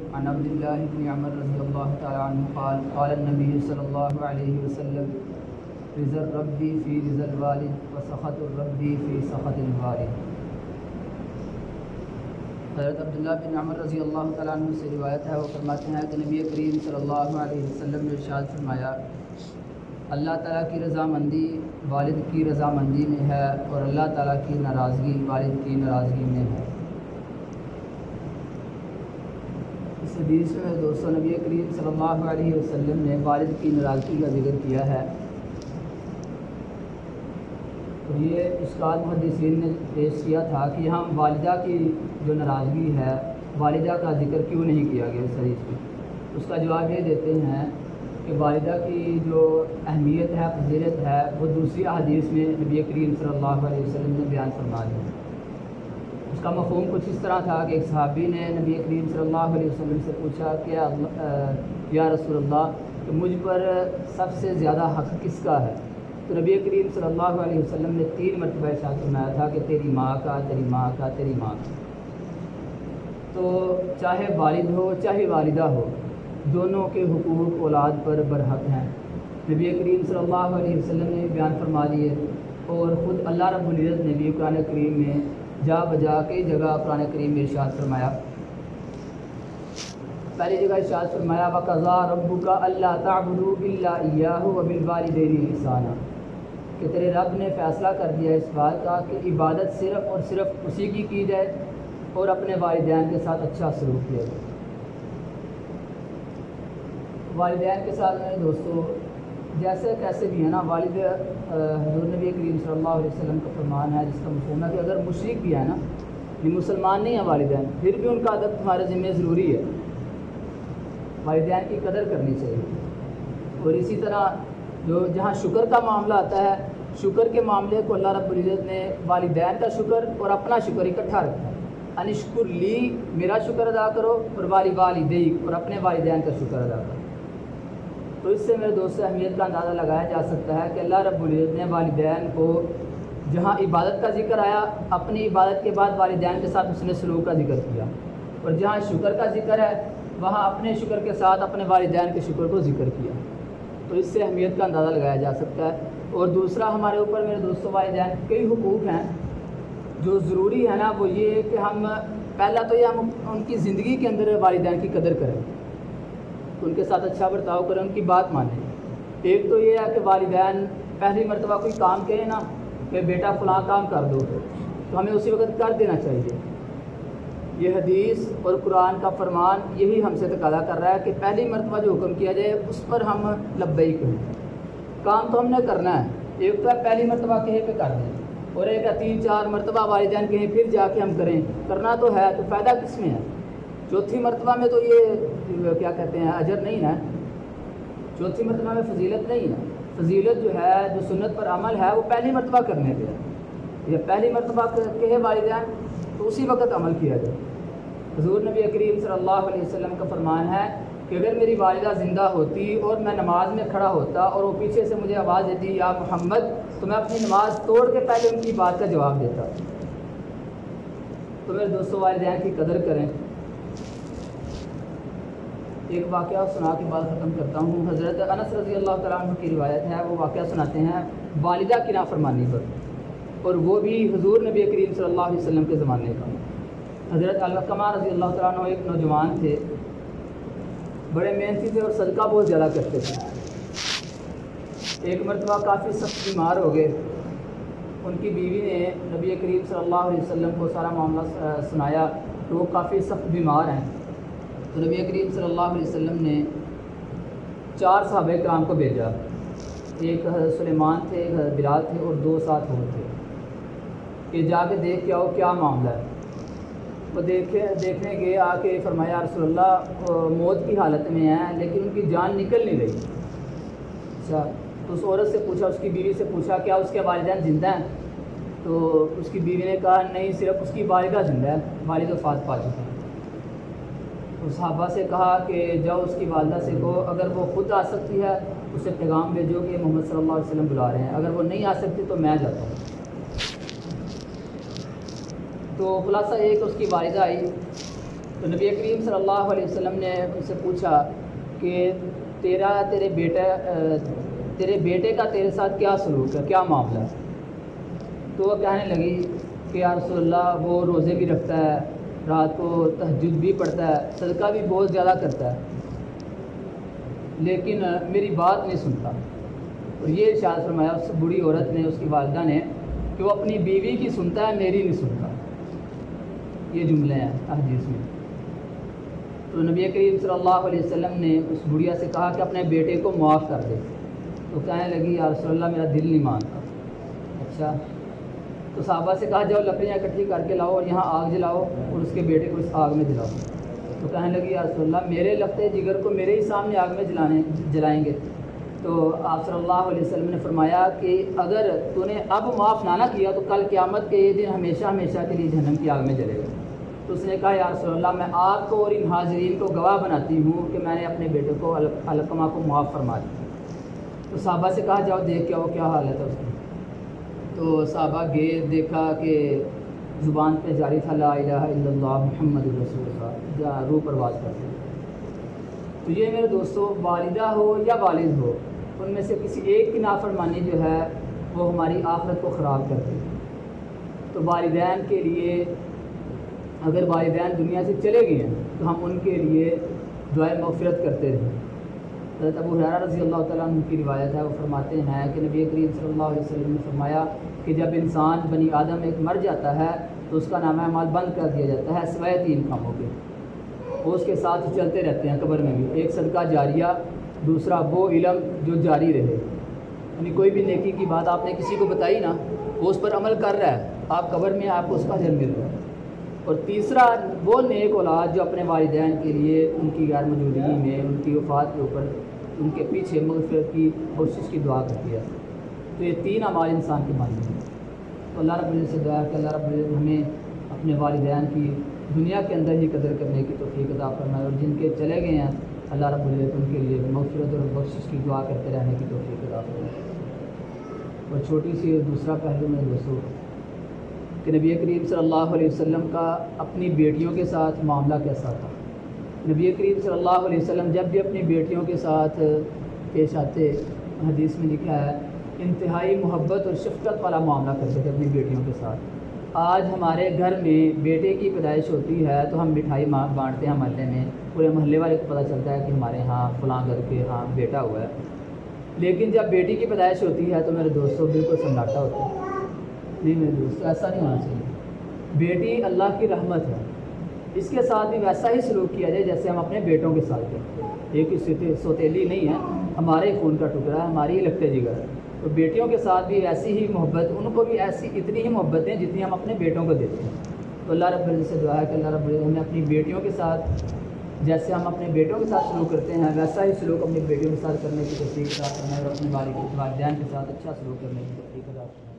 عن عبد الله بن عمر رضي الله تعالى عنه قال قال النبي صلى الله عليه وسلم رضا الرب في رضا الوالد وسخط الرب في سخط الوالد۔ حضرت عبداللہ بن عمر رضی اللہ تعالیٰ عنہ سے روایت ہے، وہ فرماتے ہیں کہ نبی کریم صلی اللہ علیہ وسلم نے ارشاد فرمایا، اللہ تعالیٰ کی رضامندی والد کی رضامندی میں ہے اور اللہ تعالیٰ کی ناراضگی والد کی ناراضگی میں ہے۔ اس حدیث میں دوستوں نبی کریم صلی اللہ علیہ وسلم نے والد کی ناراضگی کا ذکر کیا ہے، اور یہ اشکال محدثین نے پیش کیا تھا کہ یہاں والدہ کی جو ناراضگی ہے والدہ کا ذکر کیوں نہیں کیا گیا اس حدیث میں۔ اس کا جواب یہ دیتے ہیں کہ والدہ کی جو اہمیت ہے فضیلت ہے وہ دوسری احادیث میں نبی کریم صلی اللہ علیہ وسلم نے بیان فرما دی۔ اس کا مفہوم کچھ اس طرح تھا کہ ایک صحابی نے نبی کریم صلی اللہ علیہ وسلم سے پوچھا کہ یا رسول اللہ کہ مجھ پر سب سے زیادہ حق کس کا ہے؟ تو نبی کریم صلی اللہ علیہ وسلم نے 3 مرتبہ ارشاد فرمایا تھا کہ تیری ماں کا، تیری ماں کا، تیری ماں کا۔ تو چاہے والد ہو چاہے والدہ ہو، دونوں کے حقوق اولاد پر برحق ہیں۔ نبی کریم صلی اللہ علیہ وسلم نے بیان فرما دیے، اور خود اللہ رب العزت نے بھی قرآن کریم میں جا بجا کئی جگہ قرآن کریم میں ارشاد فرمایا۔ پہلی جگہ ارشاد فرمایا وَقَضَىٰ رَبُّكَ أَلَّا تَعْبُدُوا إِلَّا إِيَّاهُ وَبِالْوَالِدَيْنِ إِحْسَانًا، کہ تیرے رب نے فیصلہ کر دیا اس بات کا کہ عبادت صرف اور صرف اسی کی جائے اور اپنے والدین کے ساتھ اچھا سلوک کیا جائے۔ والدین کے ساتھ میرے دوستو جیسے کیسے بھی ہے نا، والد حضور نبی کریم صلی اللہ علیہ وسلم کا فرمان ہے جس کا مفہوم ہے کہ اگر مشرک بھی ہے نا، یہ مسلمان نہیں ہے والدین، پھر بھی ان کا ادب تمہارے ذمہ ضروری ہے، والدین کی قدر کرنی چاہیے۔ اور اسی طرح جو جہاں شکر کا معاملہ آتا ہے، شکر کے معاملے کو اللہ رب العزت نے والدین کا شکر اور اپنا شکر اکٹھا رکھا ہے۔ انشکر لی، میرا شکر ادا کرو، اور والدیک، اور اپنے والدین کا شکر ادا کرو۔ تو اس سے میرے دوست اہمیت کا اندازہ لگایا جا سکتا ہے کہ اللہ رب العزت نے والدین کو جہاں عبادت کا ذکر آیا، اپنی عبادت کے بعد والدین کے ساتھ اس نے سلوک کا ذکر کیا، اور جہاں شکر کا ذکر ہے وہاں اپنے شکر کے ساتھ اپنے والدین کے شکر کو ذکر کیا۔ تو اس سے اہمیت کا اندازہ لگایا جا سکتا ہے۔ اور دوسرا ہمارے اوپر میرے دوستوں والدین کے کئی حقوق ہیں جو ضروری ہے نا، وہ یہ کہ ہم پہلا تو یہ ہم ان کی زندگی کے اندر والدین کی قدر کریں، ان کے ساتھ اچھا برتاؤ کریں، ان کی بات مانیں۔ ایک تو یہ ہے کہ والدین پہلی مرتبہ کوئی کام کہیں نا کہ بیٹا فلاں کام کر دو، تو ہمیں اسی وقت کر دینا چاہیے۔ یہ حدیث اور قرآن کا فرمان یہی ہم سے تقاضا کر رہا ہے کہ پہلی مرتبہ جو حکم کیا جائے اس پر ہم لبیک کہیں۔ کام تو ہم نے کرنا ہے، ایک تو ہے پہلی مرتبہ کہیں پہ کر دیں، اور ایک ہے 3-4 مرتبہ والدین کہیں پھر جا کے ہم کریں، کرنا تو ہے، تو فائدہ کس میں ہے؟ چوتھی مرتبہ میں تو یہ کیا کہتے ہیں اجر نہیں ہے، چوتھی مرتبہ میں فضیلت نہیں ہے۔ فضیلت جو ہے، جو سنت پر عمل ہے، وہ پہلی مرتبہ کرنے پہ ہے۔ یہ پہلی مرتبہ کہے والدین تو اسی وقت عمل کیا جائے۔ حضور نبی کریم صلی اللہ علیہ وسلم کا فرمان ہے کہ اگر میری والدہ زندہ ہوتی اور میں نماز میں کھڑا ہوتا اور وہ پیچھے سے مجھے آواز دیتی یا محمد، تو میں اپنی نماز توڑ کے پہلے ان کی بات کا جواب دیتا۔ تو میرے دوستوں والدین کی قدر کریں۔ ایک واقعہ سنا کے بعد ختم کرتا ہوں۔ حضرت انس رضی اللہ تعالیٰ عنہ کی روایت ہے، وہ واقعہ سناتے ہیں والدہ کی نافرمانی پر، اور وہ بھی حضور نبی کریم صلی اللہ علیہ وسلم کے زمانے کا۔ حضرت علقمہ رضی اللہ تعالیٰ عنہ ایک نوجوان تھے، بڑے محنتی تھے اور صدقہ بہت زیادہ کرتے تھے۔ ایک مرتبہ کافی سخت بیمار ہو گئے، ان کی بیوی نے نبی کریم صلی اللہ علیہ وسلم کو سارا معاملہ سنایا کہ وہ کافی سخت بیمار ہیں۔ تو نبی کریم صلی اللہ علیہ وسلم نے 4 صحابہ کرام کو بھیجا، ایک حضرت سلیمان تھے، ایک حضرت بلال تھے، اور 2 ساتھ اور تھے، کہ جا کے دیکھ کے آؤ کیا معاملہ ہے۔ وہ دیکھنے گئے، آ کے فرمایا رسول اللہ موت کی حالت میں ہیں لیکن ان کی جان نکل نہیں رہی۔ اچھا، تو اس عورت سے پوچھا، اس کی بیوی سے پوچھا کیا اس کے والدین زندہ ہیں؟ تو اس کی بیوی نے کہا نہیں، صرف اس کی والدہ زندہ ہے، والد وفات پا چکے ہیں۔ تو صحابہ سے کہا کہ جاؤ اس کی والدہ سے کہو اگر وہ خود آ سکتی ہے اسے پیغام بھیجو کہ محمد صلی اللہ علیہ وسلم بلا رہے ہیں، اگر وہ نہیں آ سکتی تو میں جاتا ہوں۔ تو خلاصہ یہ کہ اس کی والدہ آئی، تو نبی کریم صلی اللہ علیہ وسلم نے ان سے پوچھا کہ تیرے بیٹے کا تیرے ساتھ کیا سلوک ہے، کیا معاملہ ہے؟ تو وہ کہنے لگی کہ یا رسول اللہ وہ روزے بھی رکھتا ہے، رات کو تہجد بھی پڑھتا ہے، صدقہ بھی بہت زیادہ کرتا ہے، لیکن میری بات نہیں سنتا۔ اور یہ ارشاد فرمایا اس بوڑھی عورت نے، اس کی والدہ نے، کہ وہ اپنی بیوی کی سنتا ہے، میری نہیں سنتا۔ یہ جملے ہیں حدیث میں۔ تو نبی کریم صلی اللہ علیہ وسلم نے اس بڑھیا سے کہا کہ اپنے بیٹے کو معاف کر دے۔ تو کہنے لگی یا رسول اللہ میرا دل نہیں مانتا۔ اچھا، تو صحابہ سے کہا جاؤ لکڑیاں اکٹھی کر کے لاؤ اور یہاں آگ جلاؤ اور اس کے بیٹے کو اس آگ میں جلاؤ۔ تو کہنے لگی یا رسول اللہ میرے لگتے جگر کو میرے ہی سامنے آگ میں جلائیں گے۔ تو آپ صلی اللہ علیہ وسلم نے فرمایا کہ اگر تو نے اب معاف نہ کیا تو کل قیامت کے یہ دن ہمیشہ ہمیشہ کے لیے جہنم کی آگ میں جلے گا۔ تو اس نے کہا یا رسول اللہ میں آپ کو اور ان حاضرین کو گواہ بناتی ہوں کہ میں نے اپنے بیٹے کو علقمہ کو معاف فرما دیا۔ تو صحابہ سے کہا جاؤ دیکھ کے وہ کیا حالت ہے اس کی۔ تو صحابہ گئے، دیکھا کہ زبان پہ جاری تھا لا الہ الا اللہ محمد رسول اللہ، روح پرواز کرتے۔ تو یہ میرے دوستو والدہ ہو یا والد ہو، ان میں سے کسی ایک کی نافرمانی جو ہے وہ ہماری آخرت کو خراب کرتی ہے۔ تو والدین کے لیے اگر والدین دنیا سے چلے گئے ہیں تو ہم ان کے لیے دعائے مغفرت کرتے رہیں۔ حضرت ابو ہریرہ رضی اللہ تعالیٰ عنہ کی روایت ہے، وہ فرماتے ہیں کہ نبی کریم صلی اللہ علیہ وسلم نے فرمایا کہ جب انسان بنی آدم ایک مر جاتا ہے تو اس کا نامہ اعمال بند کر دیا جاتا ہے سوائے 3 کاموں کے، وہ اس کے ساتھ چلتے رہتے ہیں قبر میں بھی۔ ایک صدقہ جاریہ، دوسرا وہ علم جو جاری رہے، یعنی کوئی بھی نیکی کی بات آپ نے کسی کو بتائی نا، وہ اس پر عمل کر رہا ہے، آپ قبر میں آپ کو اس کا اجر مل رہا ہے۔ اور تیسرا وہ نیک اولاد جو اپنے والدین کے لیے ان کی غیر موجودگی میں، ان کی وفات کے اوپر ان کے پیچھے مغفرت کی کوشش کی دعا کرتی ہے۔ تو یہ 3 اعمال انسان کے ماننے ہیں۔ تو اللہ رب العزت سے دعا ہے کہ اللہ رب العزت ہمیں اپنے والدین کی دنیا کے اندر ہی قدر کرنے کی توفیق عطا فرمائے، اور جن کے چلے گئے ہیں اللہ رب العزت ان کے لیے مغفرت اور بخشش کی دعا کرتے رہنے کی توفیق عطا فرمائے۔ اور چھوٹی سی دوسرا پہلو میں دوستوں کہ نبی کریم صلی اللہ علیہ وسلم کا اپنی بیٹیوں کے ساتھ معاملہ کیسا تھا۔ نبی کریم صلی اللہ علیہ وسلم جب بھی اپنی بیٹیوں کے ساتھ پیش آتے، حدیث میں لکھا ہے انتہائی محبت اور شفقت والا معاملہ کرتے تھے اپنی بیٹیوں کے ساتھ۔ آج ہمارے گھر میں بیٹے کی پیدائش ہوتی ہے تو ہم مٹھائی بانٹتے ہیں محلے میں، پورے محلے والے کو پتہ چلتا ہے کہ ہمارے ہاں فلاں گھر کے ہاں بیٹا ہوا ہے، لیکن جب بیٹی کی پیدائش ہوتی ہے تو میرے دوستوں بالکل سناٹا ہوتا ہے۔ نہیں میرے دوست، ایسا نہیں ہونا چاہیے۔ بیٹی اللہ کی رحمت ہے، اس کے ساتھ بھی ویسا ہی سلوک کیا جائے جیسے ہم اپنے بیٹوں کے ساتھ کرتے ہیں۔ ایک ہی سوتیلی نہیں ہے، ہمارے خون کا ٹکڑا ہے، ہماری ہی لگتے جگر ہے۔ تو بیٹیوں کے ساتھ بھی ایسی ہی محبت، ان کو بھی ایسی اتنی ہی محبت دیں جتنی ہم اپنے بیٹوں کو دیتے ہیں۔ تو اللہ رب العزت سے دعا ہے کہ اللہ رب العزت ہمیں اپنی بیٹیوں کے ساتھ جیسے ہم اپنے بیٹوں کے ساتھ سلوک کرتے ہیں ویسا ہی سلوک اپنی بیٹیوں کے ساتھ کرنے کی توفیق عطا فرمائے، اور اپنے والدین کے ساتھ اچھا سلوک کرنے کی توفیق عطا فرمائے۔